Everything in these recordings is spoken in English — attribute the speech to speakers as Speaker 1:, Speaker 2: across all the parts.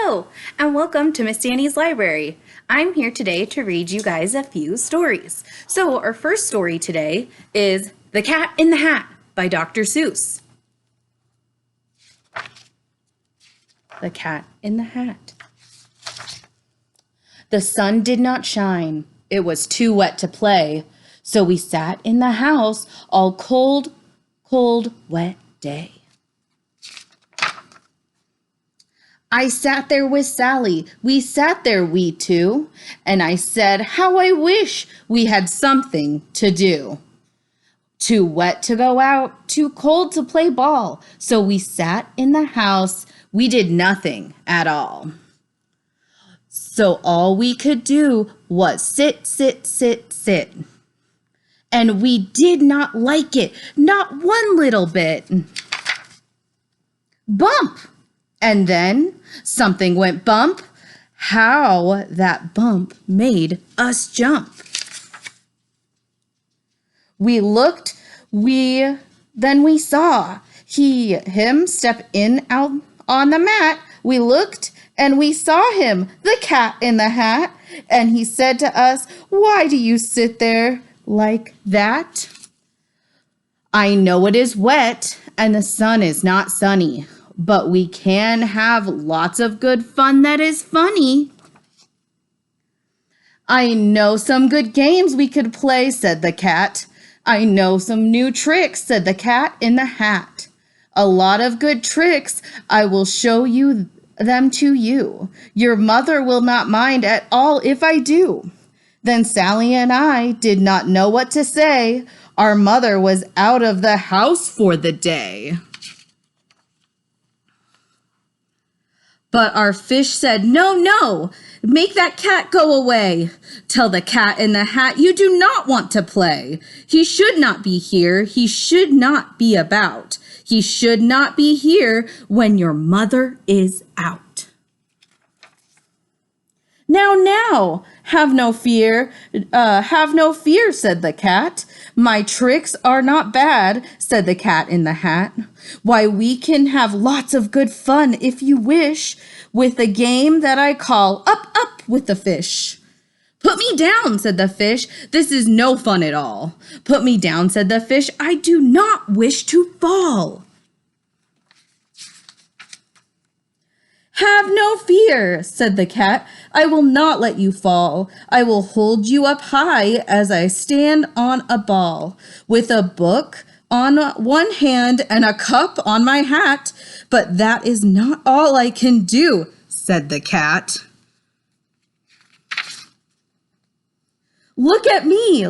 Speaker 1: Hello, and welcome to Miss Danny's Library. I'm here today to read you guys a few stories. So our first story today is The Cat in the Hat by Dr. Seuss. The Cat in the Hat. The sun did not shine. It was too wet to play. So we sat in the house all cold, wet day. I sat there with Sally. We sat there, we two. And I said, how I wish we had something to do. Too wet to go out, too cold to play ball. So we sat in the house. We did nothing at all. So all we could do was sit. And we did not like it, not one little bit. Bump! And then something went bump. How that bump made us jump. We looked, then we saw him step in out on the mat. We looked and we saw him, the cat in the hat. And he said to us, why do you sit there like that? I know it is wet and the sun is not sunny, but we can have lots of good fun that is funny. I know some good games we could play, said the cat. I know some new tricks, said the cat in the hat. A lot of good tricks, I will show you them to you. Your mother will not mind at all if I do. Then Sally and I did not know what to say. Our mother was out of the house for the day. But our fish said, no, make that cat go away. Tell the cat in the hat you do not want to play. He should not be here. He should not be about. He should not be here when your mother is out. Now, have no fear, said the cat. My tricks are not bad, said the cat in the hat. Why, we can have lots of good fun if you wish, with a game that I call Up with the Fish. Put me down, said the fish. This is no fun at all. Put me down, said the fish. I do not wish to fall. Have no fear, said the cat. I will not let you fall. I will hold you up high as I stand on a ball, with a book on one hand and a cup on my hat. But that is not all I can do, said the cat. Look at me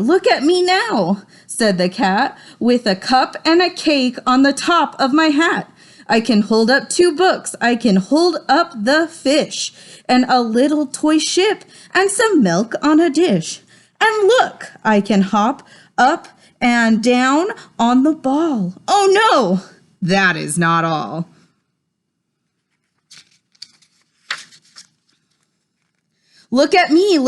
Speaker 1: now, said the cat, with a cup and a cake on the top of my hat. I can hold up 2 books, I can hold up the fish, and a little toy ship, and some milk on a dish. And look, I can hop up and down on the ball. Oh no, that is not all. Look at me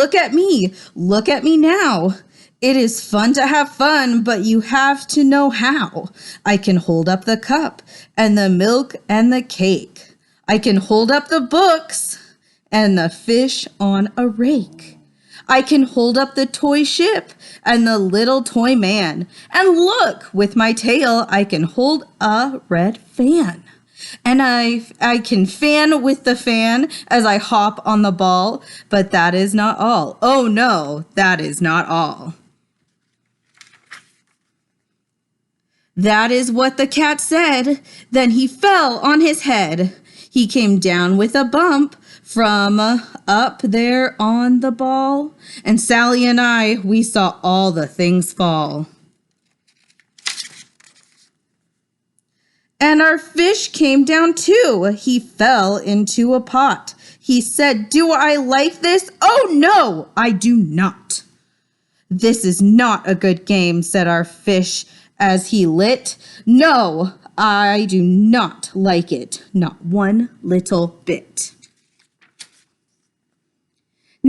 Speaker 1: now. It is fun to have fun, but you have to know how. I can hold up the cup and the milk and the cake. I can hold up the books and the fish on a rake. I can hold up the toy ship and the little toy man. And look, with my tail, I can hold a red fan. And I can fan with the fan as I hop on the ball, but that is not all. Oh no, that is not all. That is what the cat said. Then he fell on his head. He came down with a bump from up there on the ball. And Sally and I, we saw all the things fall. And our fish came down too. He fell into a pot. He said, do I like this? Oh no, I do not. This is not a good game, said our fish as he lit. No, I do not like it, not one little bit.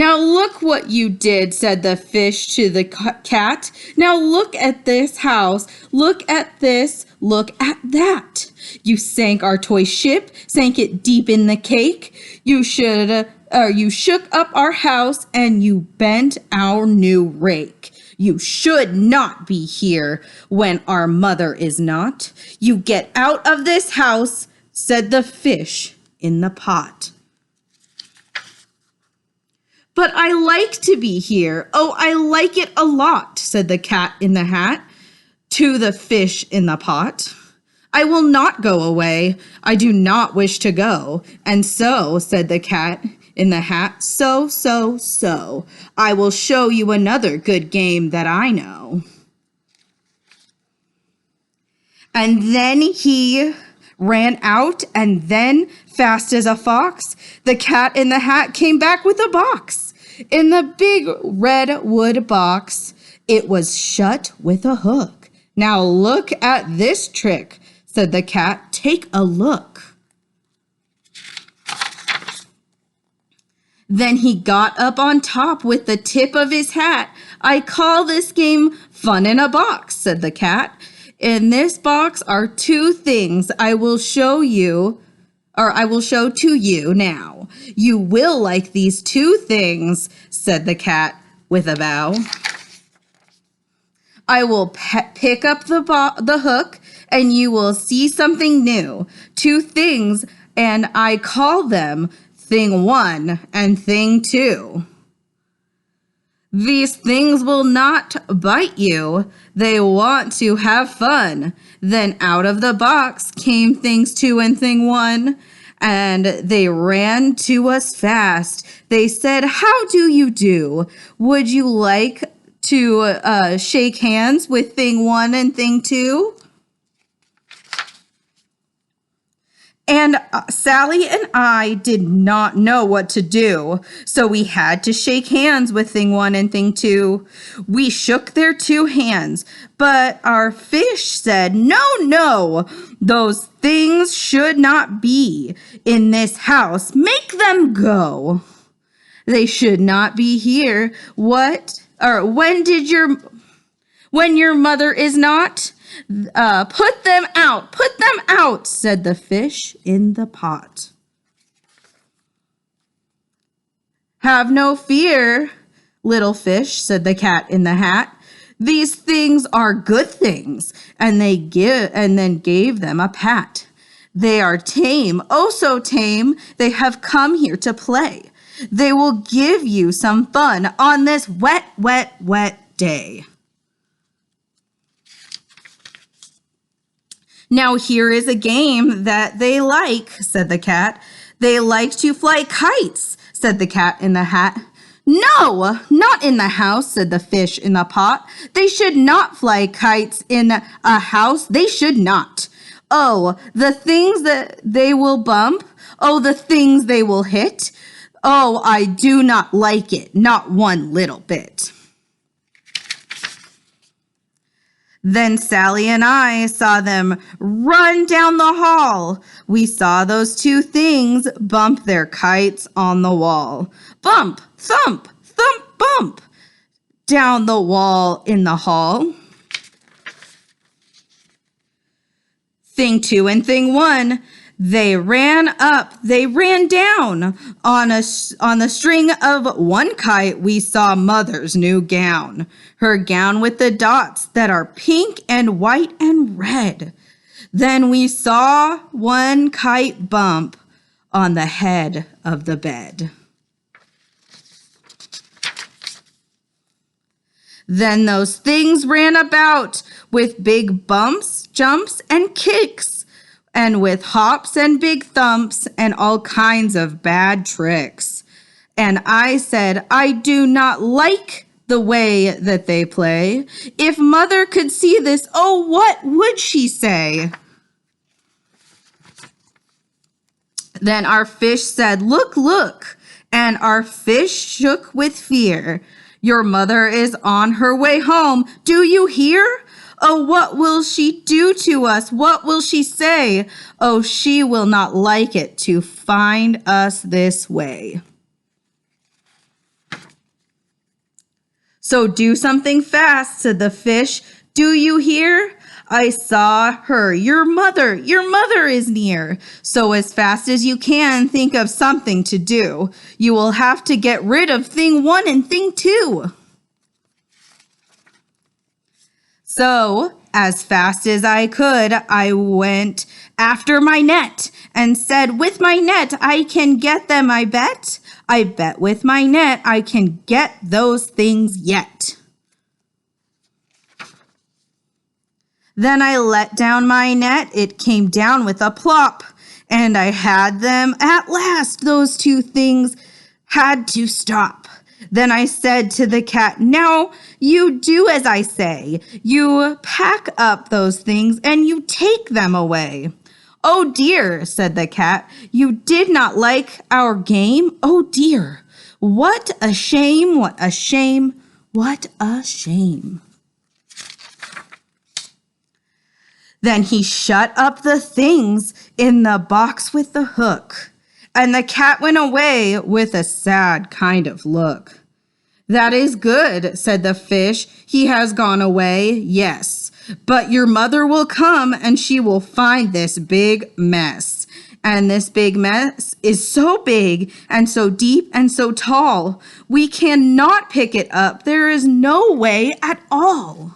Speaker 1: "Now look what you did," said the fish to the cat. "Now look at this house. Look at this. Look at that. You sank our toy ship, sank it deep in the cake. You shook up our house and you bent our new rake. You should not be here when our mother is not. You get out of this house," said the fish in the pot. "But I like to be here. Oh, I like it a lot," said the cat in the hat to the fish in the pot. "I will not go away. I do not wish to go. And so," said the cat in the hat, so, "I will show you another good game that I know." And then he ran out, and then, fast as a fox, the cat in the hat came back with a box. In the big red wood box, it was shut with a hook. "Now look at this trick," said the cat. "Take a look." Then he got up on top with the tip of his hat. "I call this game Fun in a Box," said the cat. "In this box are two things I will show to you now. You will like these two things," said the cat with a bow. "I will pick up the hook and you will see something new. Two things, and I call them Thing 1 and Thing 2. These things will not bite you. They want to have fun." Then out of the box came Things 2 and Thing 1, and they ran to us fast. They said, "How do you do? Would you like to shake hands with Thing 1 and Thing 2? And Sally and I did not know what to do, so we had to shake hands with Thing 1 and Thing 2. We shook their two hands, but our fish said, No, those things should not be in this house. Make them go. They should not be here. When your mother is not? Put them out, said the fish in the pot. Have no fear, little fish, said the cat in the hat. These things are good things, and then gave them a pat. They are tame, oh so tame, they have come here to play. They will give you some fun on this wet, wet, wet day. Now here is a game that they like, said the cat. They like to fly kites, said the cat in the hat. No, not in the house, said the fish in the pot. They should not fly kites in a house. They should not. Oh, the things that they will bump. Oh, the things they will hit. Oh, I do not like it, not one little bit. Then Sally and I saw them run down the hall. We saw those two things bump their kites on the wall. Bump, thump, thump, bump, down the wall in the hall. Thing 2 and Thing 1, they ran up, they ran down. On the string of one kite, we saw Mother's new gown. Her gown with the dots that are pink and white and red. Then we saw one kite bump on the head of the bed. Then those things ran about with big bumps, jumps, and kicks, and with hops and big thumps and all kinds of bad tricks. And I said, I do not like the way that they play. If Mother could see this, oh, what would she say? Then our fish said, look, look. And our fish shook with fear. Your mother is on her way home. Do you hear? Oh, what will she do to us? What will she say? Oh, she will not like it to find us this way. So do something fast, said the fish. Do you hear? I saw her. Your mother is near. So as fast as you can, think of something to do. You will have to get rid of thing 1 and thing 2. So, as fast as I could, I went after my net and said, with my net, I can get them, I bet. I bet with my net, I can get those things yet. Then I let down my net. It came down with a plop, and I had them at last. Those 2 things had to stop. Then I said to the cat, now you do as I say. You pack up those things and you take them away. Oh dear, said the cat, you did not like our game? Oh dear, what a shame, what a shame, what a shame. Then he shut up the things in the box with the hook, and the cat went away with a sad kind of look. That is good, said the fish. He has gone away, yes. But your mother will come and she will find this big mess. And this big mess is so big and so deep and so tall. We cannot pick it up. There is no way at all.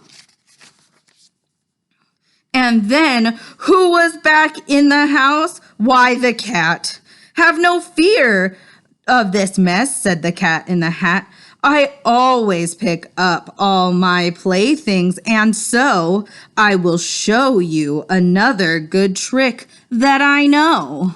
Speaker 1: And then who was back in the house? Why, the cat. Have no fear of this mess, said the cat in the hat. I always pick up all my playthings, and so I will show you another good trick that I know.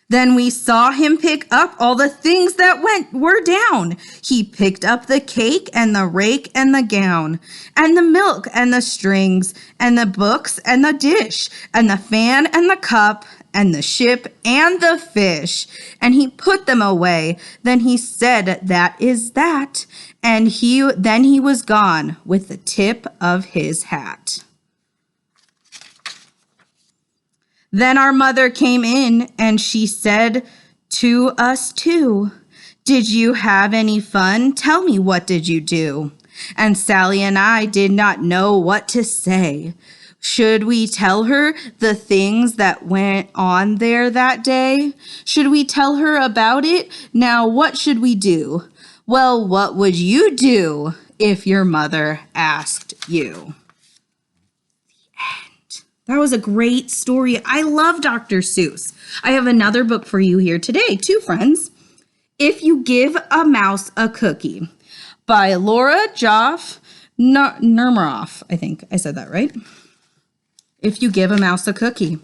Speaker 1: Then we saw him pick up all the things that were down. He picked up the cake and the rake and the gown and the milk and the strings and the books and the dish and the fan and the cup and the ship and the fish. And he put them away. Then he said, that is that. And then he was gone with the tip of his hat. Then our mother came in and she said to us too, did you have any fun? Tell me, what did you do? And Sally and I did not know what to say. Should we tell her the things that went on there that day? Should we tell her about it? Now, what should we do? Well, what would you do if your mother asked you? That was a great story. I love Dr. Seuss. I have another book for you here today, too, friends. If You Give a Mouse a Cookie by Laura Joffe Numeroff. I think I said that right. If you give a mouse a cookie.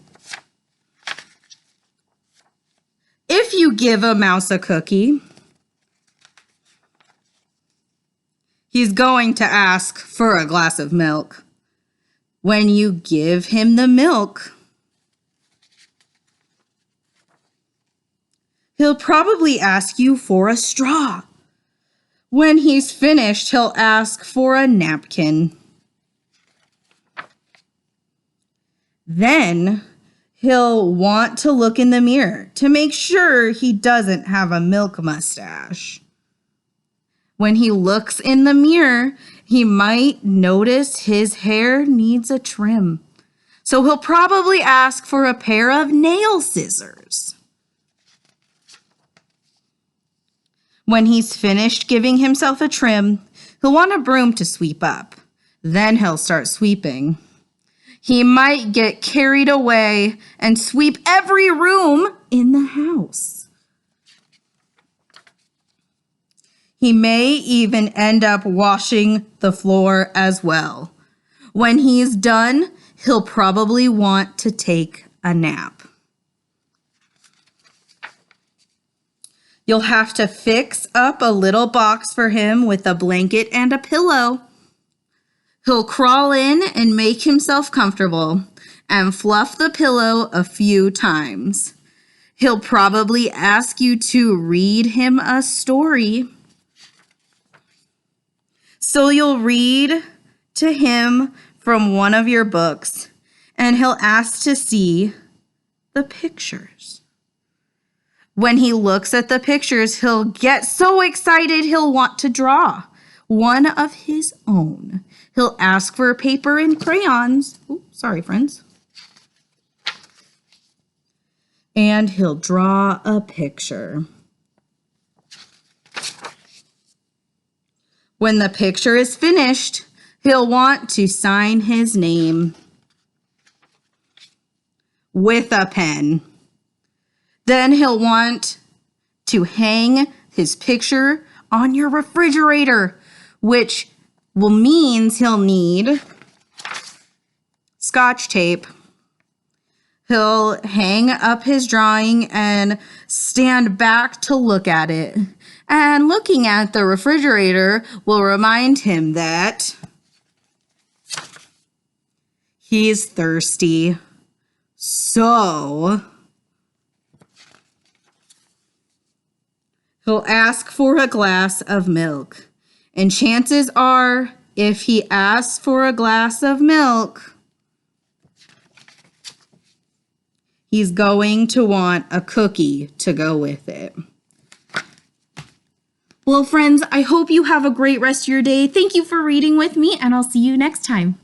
Speaker 1: If you give a mouse a cookie, he's going to ask for a glass of milk. When you give him the milk, he'll probably ask you for a straw. When he's finished, he'll ask for a napkin. Then he'll want to look in the mirror to make sure he doesn't have a milk mustache. When he looks in the mirror, he might notice his hair needs a trim. So he'll probably ask for a pair of nail scissors. When he's finished giving himself a trim, he'll want a broom to sweep up. Then he'll start sweeping. He might get carried away and sweep every room in the house. He may even end up washing the floor as well. When he's done, he'll probably want to take a nap. You'll have to fix up a little box for him with a blanket and a pillow. He'll crawl in and make himself comfortable and fluff the pillow a few times. He'll probably ask you to read him a story. So you'll read to him from one of your books, and he'll ask to see the pictures. When he looks at the pictures, he'll get so excited he'll want to draw one of his own. He'll ask for paper and crayons. Ooh, sorry, friends. And he'll draw a picture. When the picture is finished, he'll want to sign his name with a pen. Then he'll want to hang his picture on your refrigerator, which means he'll need Scotch tape. He'll hang up his drawing and stand back to look at it. And looking at the refrigerator will remind him that he's thirsty. So he'll ask for a glass of milk. And chances are, if he asks for a glass of milk, he's going to want a cookie to go with it. Well, friends, I hope you have a great rest of your day. Thank you for reading with me, and I'll see you next time.